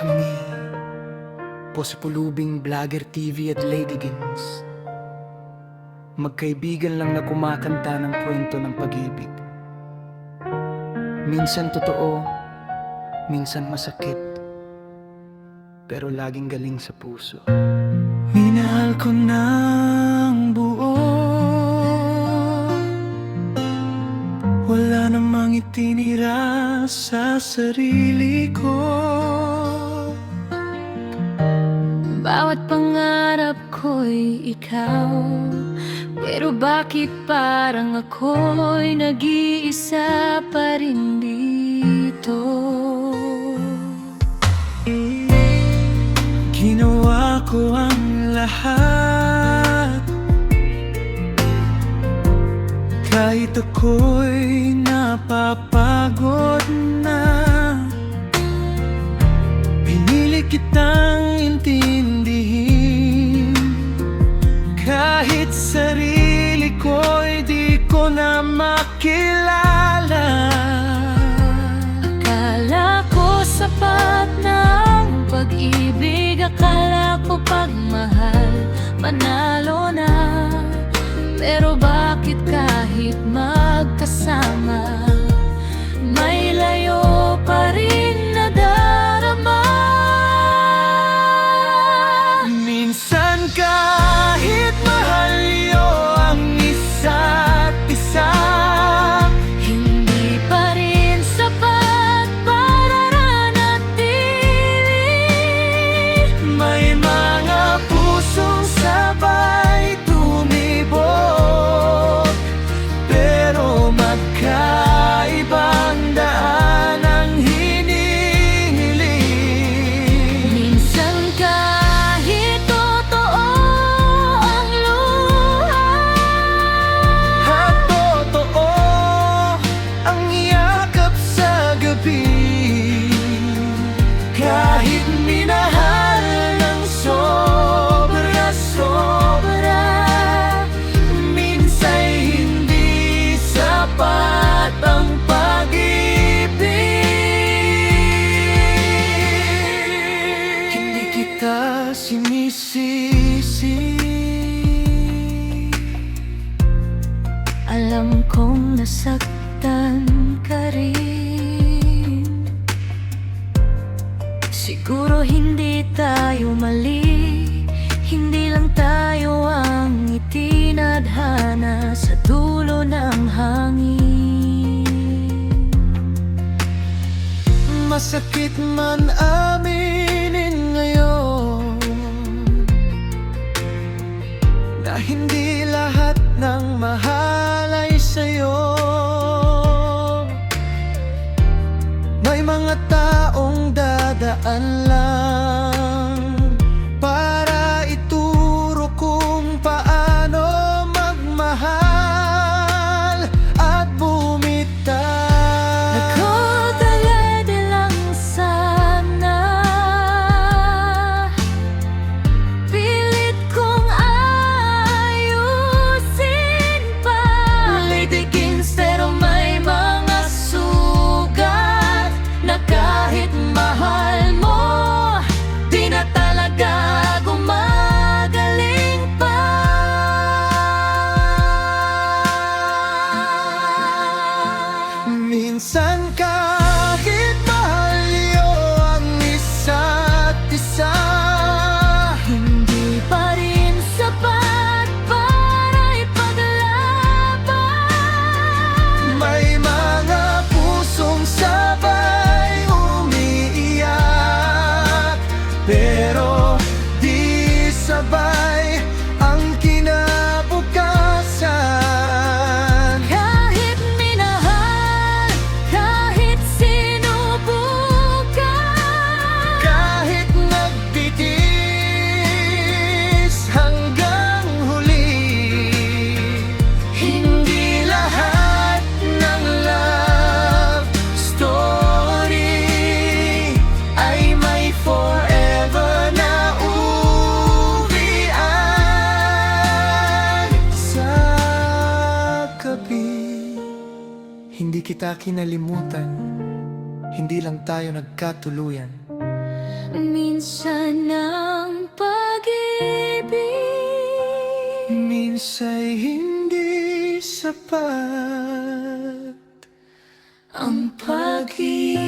Kami posipulubing vlogger TV at ladygins, magkaibigan lang na kumakanta ng kwento ng pag-ibig. Minsan totoo, minsan masakit, pero laging galing sa puso. Minahal ko ng buo, wala namang itinira sa sarili ko. Bawat pangarap ko'y ikaw, pero bakit parang ako'y nag-iisa pa rin dito? Ginawa ko ang lahat, kahit ako'y napapagod na. Pinili kitang intindihin, kahit sarili ko'y di ko na makilala. Akala ko sapat na ang pag-ibig, akala ko pagmahal manalo na. Pero bakit kahit magkasama, may layo pa rin nadarama? Minsan kahit mahal niyo ang isa't isa, Hindi pa rin sapat para nanatili. may mga pusong sabay tumibok, pero magkaibang daan ang hinihiling. Minsan kahit totoo ang luha, At totoo ang yakap sa gabi, kahit minahal ng sobra-sobra, minsa'y hindi sapat ang pag-ibig. Hindi kita sinisisi, alam kong nasaktan ka rin. Siguro hindi tayo mali, hindi lang tayo ang itinadhana sa dulo ng hangin. masakit man aminin ngayon na hindi lahat ng mahal ay sa'yo. May mga taong dadaan lang para ituro kung paano magmahal at bumitaw. Nagkadalade lang sana, pilit kong ayusin pa. Litigins pero may mga sugat na kahit mahal mo, di na talaga gumagaling pa. Minsan kahit mahal niyo ang isa't isa, Hindi pa rin sapat para ipaglaban. may mga pusong sabay umiiyak, pero di sabay ang kinabukasan. Kahit minahal, kahit sinubukan, Kahit nagtitiis hanggang huli, hindi lahat ng love story ay may forever na uwian. Sa gabi, hindi kita kinalimutan, hindi lang tayo nagkatuluyan. Minsan ang pag-ibig minsa'y hindi sapat. ang pag-ibig